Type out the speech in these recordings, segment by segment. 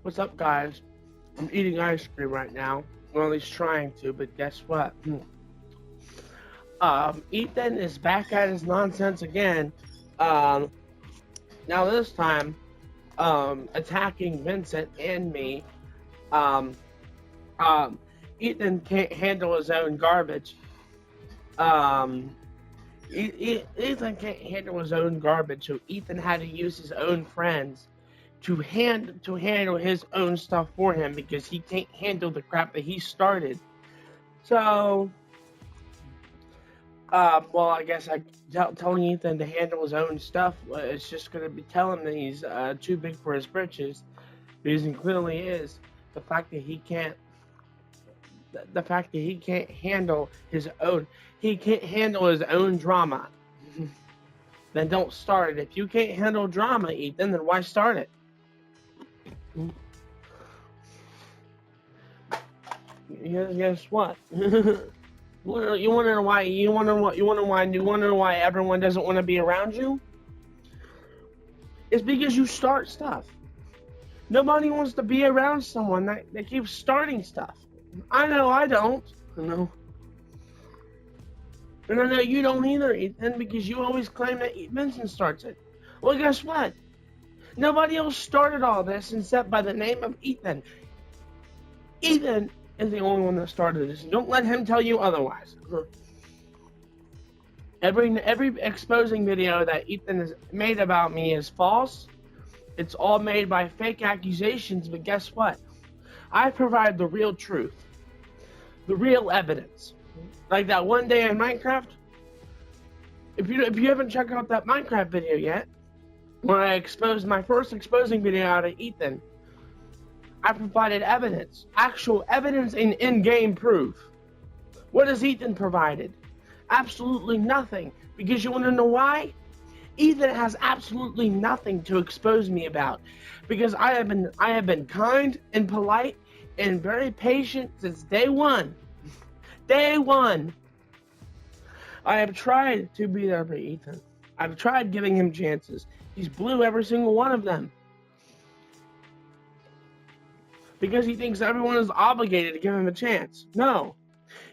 What's up, guys? I'm eating ice cream right now. Well, at least trying to, but guess what? Ethan is back at his nonsense again. Um, Now this time, attacking Vincent and me. Um, um, Ethan can't handle his own garbage. Um, Ethan can't handle his own garbage, so Ethan had to use his own friends to handle his own stuff for him because he can't handle the crap that he started. So, well, I guess telling Ethan to handle his own stuff is just going to be telling him that he's too big for his britches, because he clearly is. The fact that he can't, the fact that he can't handle his own drama. Then don't start it. If you can't handle drama, Ethan, then why start it? Guess what? You wonder why? You wonder why everyone doesn't want to be around you? It's because you start stuff. Nobody wants to be around someone that keeps starting stuff. I know I don't. I know. And I know you don't either, Ethan, because you always claim that Vincent starts it. Well, guess what? Nobody else started all this except by the name of Ethan. Ethan is the only one that started this. Don't let him tell you otherwise. Every exposing video that Ethan has made about me is false. It's all made by fake accusations, but guess what? I provide the real truth. The real evidence. Like that one day in Minecraft. If you haven't checked out that Minecraft video yet, when I exposed my first exposing video out of Ethan, I provided evidence. Actual evidence and in-game proof. What has Ethan provided? Absolutely nothing. Because you want to know why? Ethan has absolutely nothing to expose me about. Because I have been kind and polite and very patient since day one. Day one. I have tried to be there for Ethan. I've tried giving him chances. He's blew every single one of them. Because he thinks everyone is obligated to give him a chance. No.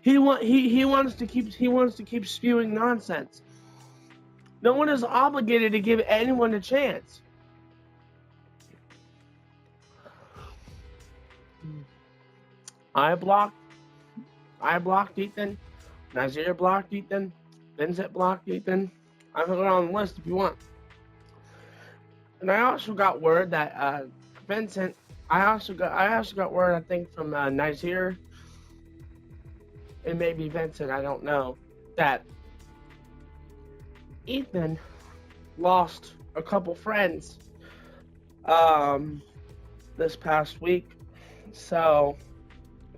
He wants to keep spewing nonsense. No one is obligated to give anyone a chance. I blocked Ethan. Nazir blocked Ethan. Vincent blocked Ethan. I can go down the list if you want. And I also got word that Vincent. I also got word, I think, from Nazir and maybe Vincent. I don't know, that Ethan lost a couple friends this past week. So,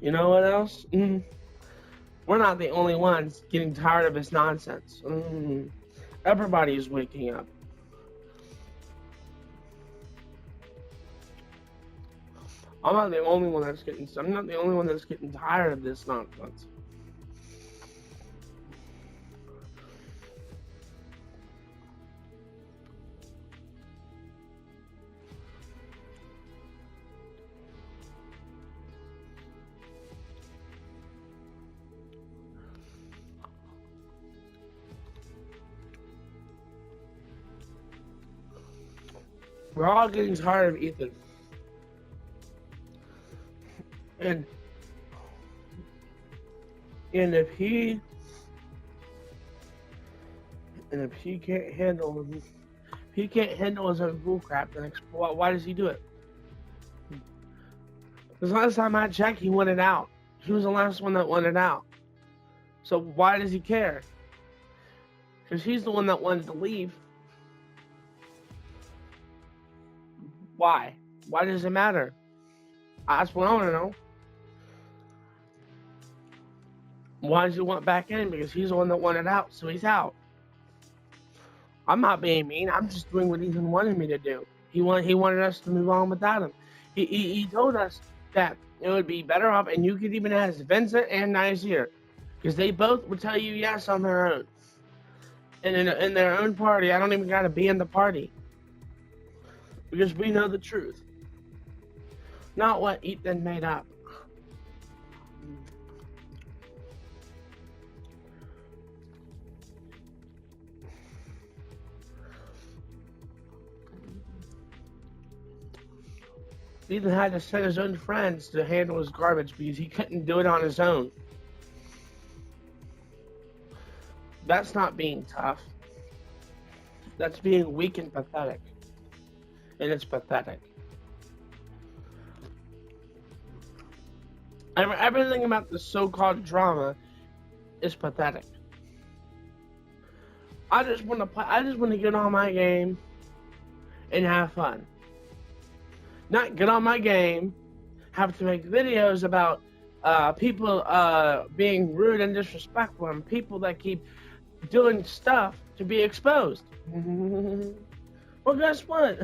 you know what else? We're not the only ones getting tired of his nonsense. Everybody is waking up. I'm not the only one that's getting tired of this nonsense. We're all getting tired of Ethan. And if he can't handle his own bull crap, then why does he do it? Because last time I checked, he wanted out. He was the last one that wanted out. So why does he care? Because he's the one that wanted to leave. Why? Why does it matter? That's what I want to know. Why does he want back in? Because he's the one that wanted out, so he's out. I'm not being mean. I'm just doing what Ethan wanted me to do. He wanted us to move on without him. He told us that it would be better off, and you could even ask Vincent and Nazir, because they both would tell you yes on their own. And in their own party, I don't even got to be in the party. Because we know the truth. not what Ethan made up. Ethan had to send his own friends to handle his garbage because he couldn't do it on his own. That's not being tough. That's being weak and pathetic. And it's pathetic. Everything about the so-called drama is pathetic. I just want to play. I just want to get on my game and have fun. Not get on my game, have to make videos about people being rude and disrespectful, and people that keep doing stuff to be exposed. Well, guess what?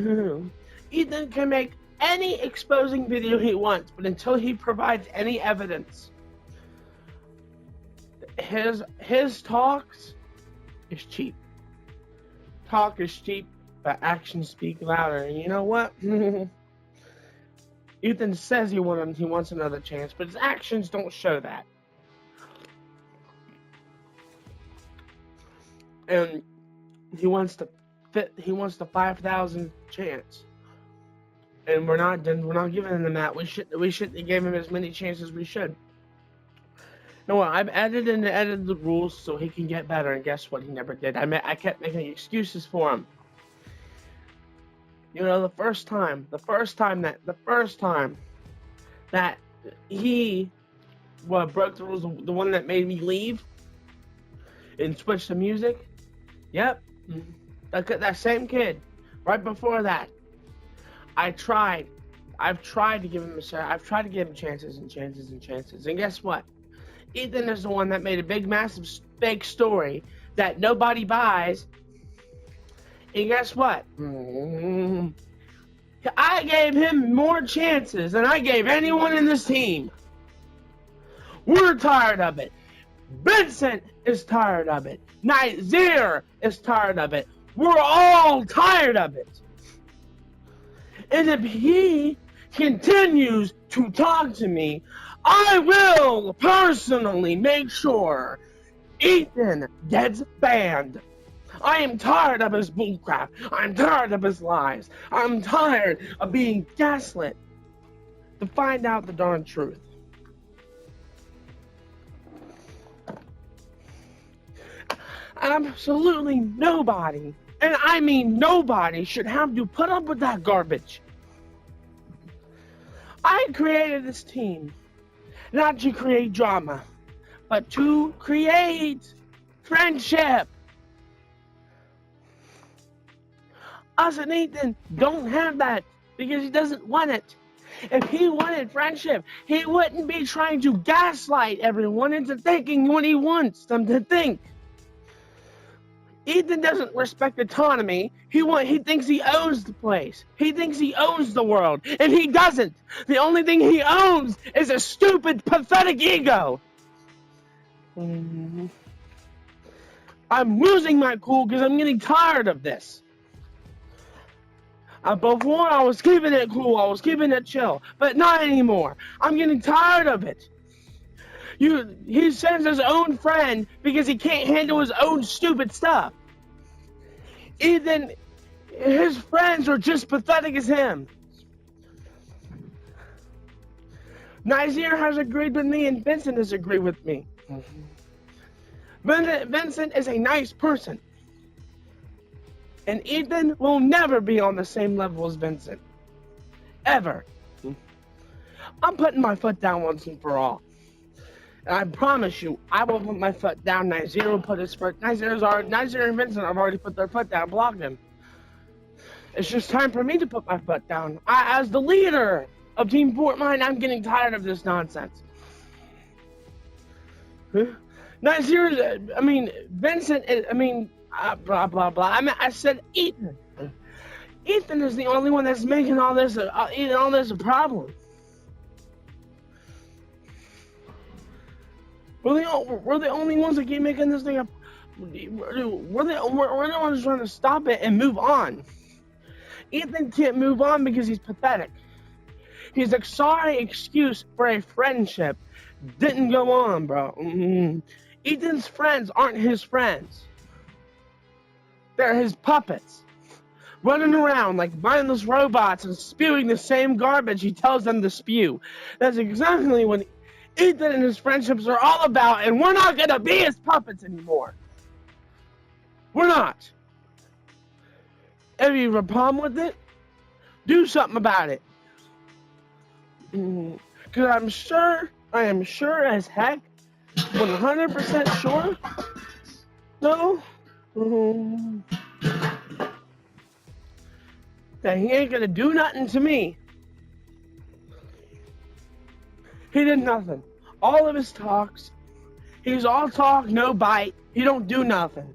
Ethan can make any exposing video he wants, but until he provides any evidence, his talks is cheap. Talk is cheap, but actions speak louder. And you know what? Ethan says he wants another chance, but his actions don't show that. And he wants the 5,000 chance, and we're not giving him that. We shouldn't have given him as many chances as we should. No, I've edited the rules so he can get better, and guess what? He never did. I kept making excuses for him. You know, the first time that he broke the rules, the one that made me leave and switch to music. Yep, that same kid. Right before that, I've tried to give him a shot. I've tried to give him chances and chances and chances. And guess what? Ethan is the one that made a big, massive fake story that nobody buys. And guess what? I gave him more chances than I gave anyone in this team. We're tired of it. Vincent is tired of it. Nazir is tired of it. We're all tired of it. And if he continues to talk to me, I will personally make sure Ethan gets banned. I am tired of his bullcrap. I'm tired of his lies. I'm tired of being gaslit to find out the darn truth. Absolutely nobody, and I mean nobody, should have to put up with that garbage. I created this team not to create drama, but to create friendship. Us and Ethan don't have that because he doesn't want it. If he wanted friendship, he wouldn't be trying to gaslight everyone into thinking what he wants them to think. Ethan doesn't respect autonomy. He thinks he owns the place. He thinks he owns the world, and he doesn't. The only thing he owns is a stupid, pathetic ego. I'm losing my cool because I'm getting tired of this. Before, I was keeping it cool, I was keeping it chill, but not anymore. I'm getting tired of it. He sends his own friend because he can't handle his own stupid stuff. Ethan, his friends are just pathetic as him. Nazir has agreed with me and Vincent has agreed with me. Vincent is a nice person. And Ethan will never be on the same level as Vincent. Ever. I'm putting my foot down once and for all. And I promise you, I will put my foot down. Nazir will put his foot. Nazir and Vincent have already put their foot down, blocked him. It's just time for me to put my foot down. As the leader of Team Fort Mine, I'm getting tired of this nonsense. Vincent, blah, blah, blah. I said Ethan. Ethan is the only one that's making all this a problem. We're the only ones that keep making this thing up. We're the ones trying to stop it and move on. Ethan can't move on because he's pathetic. He's a sorry excuse for a friendship. Didn't go on, bro. Ethan's friends aren't his friends. They're his puppets. Running around like mindless robots and spewing the same garbage he tells them to spew. That's exactly what Ethan and his friendships are all about, and we're not gonna be his puppets anymore. We're not. If you have a problem with it, do something about it. Because I am sure as heck, 100% sure, no, that he ain't gonna do nothing to me. He did nothing. All of his talks, he's all talk, no bite. He don't do nothing.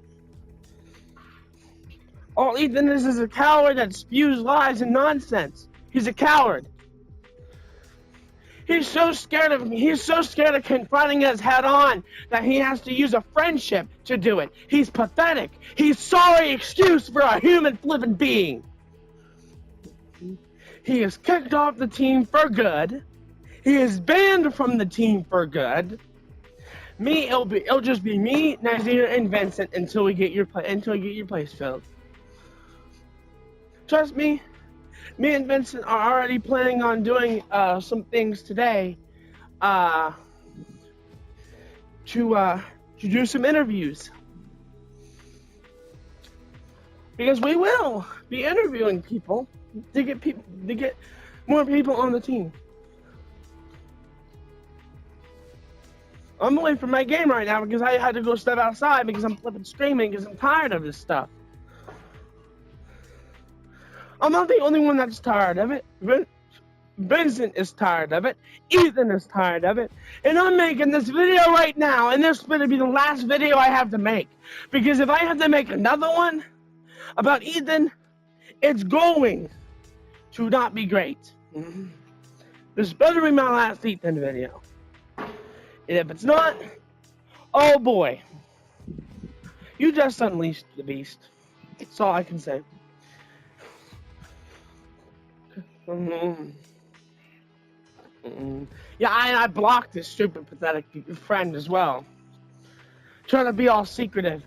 All Ethan is a coward that spews lies and nonsense. He's a coward. He's so scared of confronting us head on that he has to use a friendship to do it. He's pathetic. He's sorry excuse for a human flippin' being. He is kicked off the team for good. He is banned from the team for good. It'll just be me, Nazir, and Vincent until you get your place filled. Trust me. Me and Vincent are already planning on doing some things today to do some interviews. Because we will be interviewing people to get more people on the team. I'm away from my game right now because I had to go step outside because I'm flipping screaming because I'm tired of this stuff. I'm not the only one that's tired of it. Vincent is tired of it. Ethan is tired of it. And I'm making this video right now, and this is going to be the last video I have to make. Because if I have to make another one about Ethan, it's going to not be great. This better be my last Ethan video. And if it's not, oh boy. You just unleashed the beast. That's all I can say. Yeah, I blocked this stupid, pathetic friend as well. Trying to be all secretive.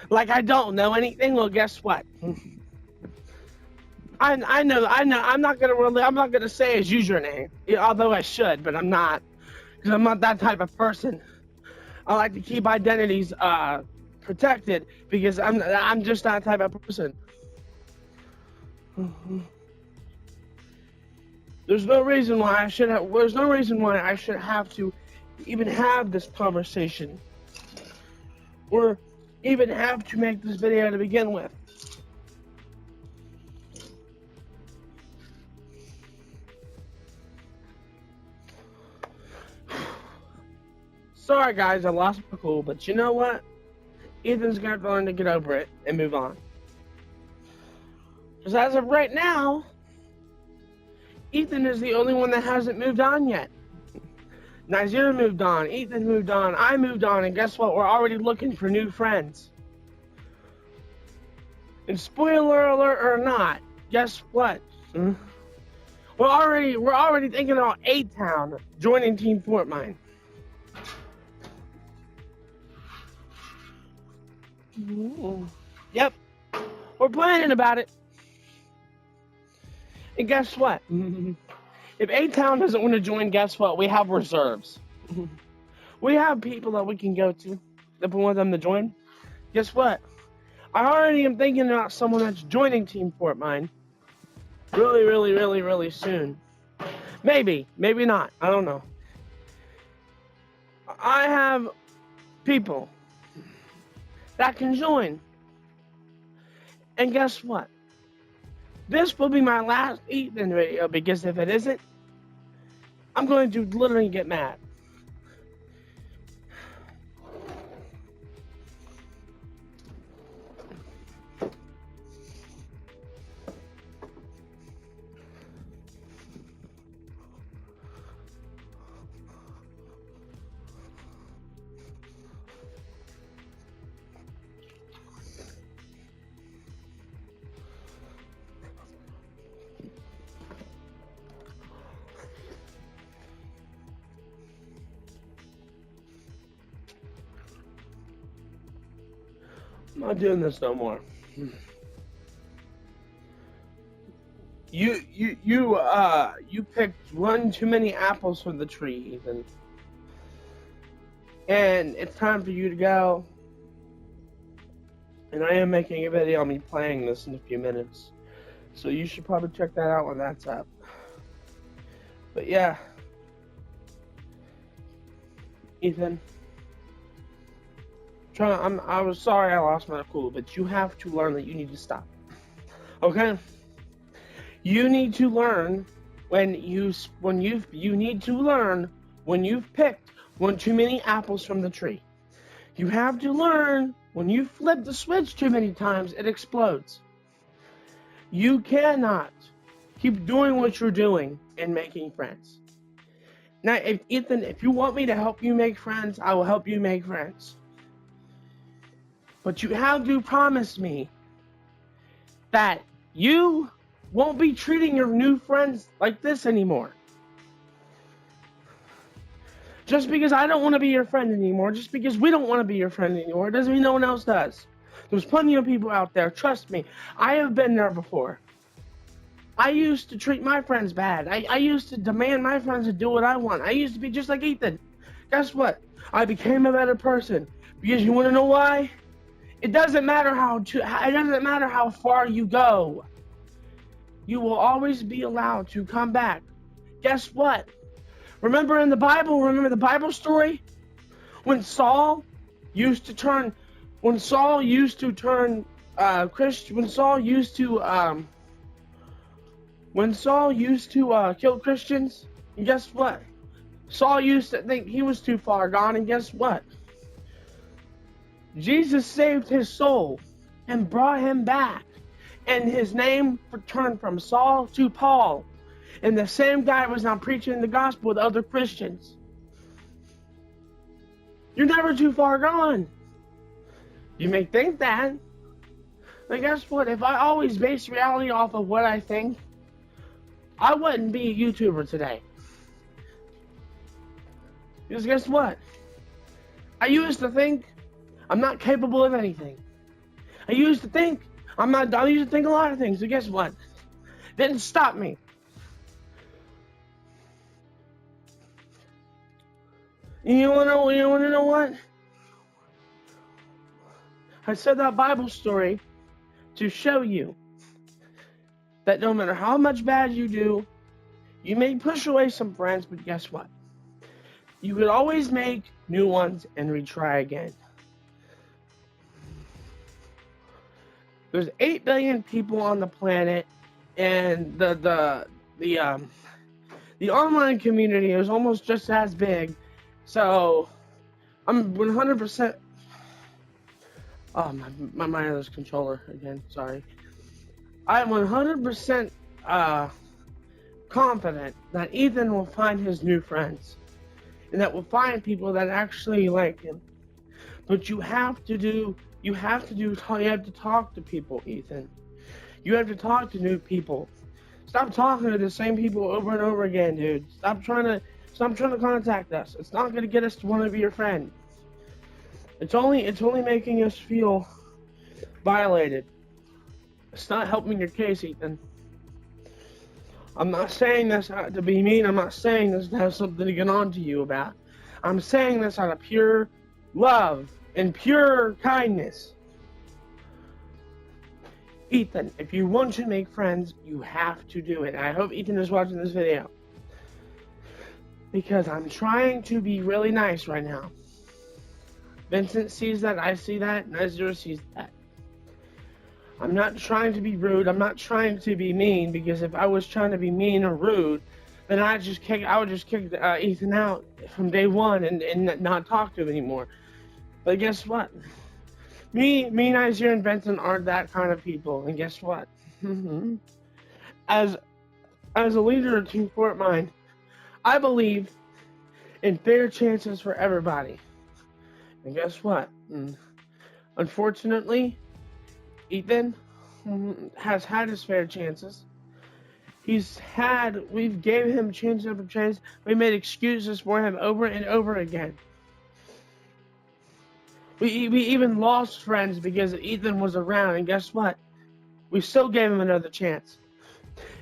Like I don't know anything. Well, guess what? I know. I'm not gonna say his username, although I should, but I'm not, because I'm not that type of person. I like to keep identities protected because I'm just that type of person. There's no reason why I should have to even have this conversation, or even have to make this video to begin with. Sorry guys, I lost my cool, but you know what? Ethan's gonna have to learn to get over it and move on. Because as of right now, Ethan is the only one that hasn't moved on yet. Nazir moved on, Ethan moved on, I moved on, and guess what? We're already looking for new friends. And spoiler alert or not, guess what? We're already thinking about A-Town joining Team Fort Mine. Yep, we're planning about it. And guess what? If A-Town doesn't want to join, guess what? We have reserves. We have people that we can go to if we want them to join. Guess what? I already am thinking about someone that's joining Team Fort Mine really soon. Maybe not. I don't know. I have people that can join. And guess what? This will be my last Ethan video, because if it isn't, I'm going to literally get mad. I'm not doing this no more. You picked one too many apples from the tree, Ethan. And it's time for you to go. And I am making a video on me playing this in a few minutes. So you should probably check that out when that's up. But yeah. Ethan. I was sorry I lost my cool, but you have to learn that you need to stop. Okay? You need to learn when you've picked one too many apples from the tree. You have to learn when you flip the switch too many times, it explodes. You cannot keep doing what you're doing and making friends. Now, Ethan, if you want me to help you make friends, I will help you make friends. But you have to promise me that you won't be treating your new friends like this anymore. Just because I don't want to be your friend anymore, just because we don't want to be your friend anymore, doesn't mean no one else does. There's plenty of people out there, trust me. I have been there before. I used to treat my friends bad. I used to demand my friends to do what I want. I used to be just like Ethan. Guess what? I became a better person. Because you want to know why? It doesn't matter how far you go. You will always be allowed to come back. Guess what? Remember the Bible story? When Saul used to kill Christians, and guess what? Saul used to think he was too far gone, and guess what? Jesus saved his soul and brought him back. And his name turned from Saul to Paul. And the same guy was now preaching the gospel to other Christians. You're never too far gone. You may think that. But guess what? If I always base reality off of what I think, I wouldn't be a YouTuber today. Because guess what? I used to think I'm not capable of anything. I used to think I used to think a lot of things, so guess what? Didn't stop me. You wanna know what? I said that Bible story to show you that no matter how much bad you do, you may push away some friends, but guess what? You could always make new ones and retry again. There's 8 billion people on the planet, and the online community is almost just as big. So I'm 100%. Oh, my wireless controller again. Sorry. I'm 100% confident that Ethan will find his new friends, and that will find people that actually like him. But you have to talk to people, Ethan. You have to talk to new people. Stop talking to the same people over and over again, dude. Stop trying to contact us. It's not gonna get us to want to be your friend. It's only making us feel violated. It's not helping your case, Ethan. I'm not saying this to be mean. I'm not saying this to have something to get on to you about. I'm saying this out of pure love and pure kindness. Ethan, if you want to make friends, you have to do it. I hope Ethan is watching this video, because I'm trying to be really nice right now. Vincent sees that, I see that, Nezir sees that. I'm not trying to be rude, I'm not trying to be mean, because if I was trying to be mean or rude, then I would just kick Ethan out from day one and not talk to him anymore. But guess what? Me, Nezir, and Vincent aren't that kind of people, and guess what? As a leader of Team Fort Mind, I believe in fair chances for everybody. And guess what? Unfortunately, Ethan has had his fair chances. We've gave him chance after chance. We made excuses for him over and over again. We even lost friends because Ethan was around, and guess what? We still gave him another chance.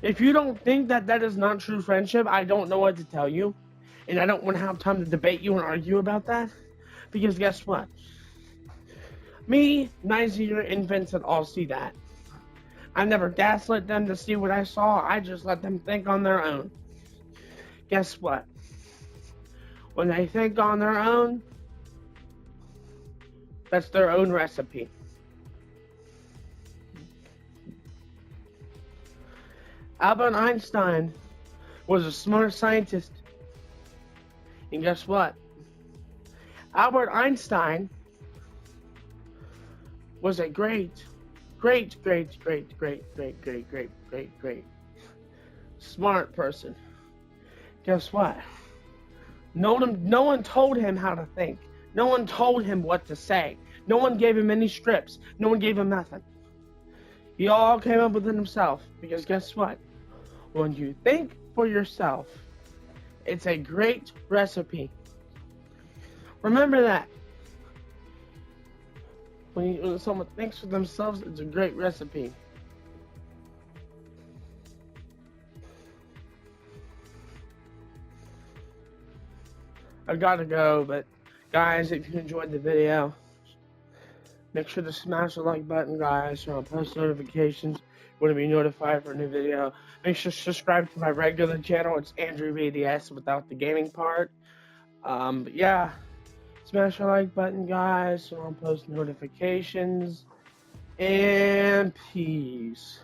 If you don't think that that is not true friendship, I don't know what to tell you. And I don't want to have time to debate you and argue about that. Because guess what? Me, 9-year infants would all see that. I never gaslit them to see what I saw. I just let them think on their own. Guess what? When they think on their own, that's their own recipe. Albert Einstein was a smart scientist. And guess what? Albert Einstein was a great smart person. Guess what? No one told him how to think. No one told him what to say. No one gave him any scripts. No one gave him nothing. He all came up with it himself. Because guess what? When you think for yourself, it's a great recipe. Remember that. When someone thinks for themselves, it's a great recipe. I gotta go, but guys, if you enjoyed the video, make sure to smash the like button, guys, so I'll post notifications when to be notified for a new video. Make sure to subscribe to my regular channel. It's Andrew VDS without the gaming part. But yeah, smash the like button, guys, so I'll post notifications. And peace.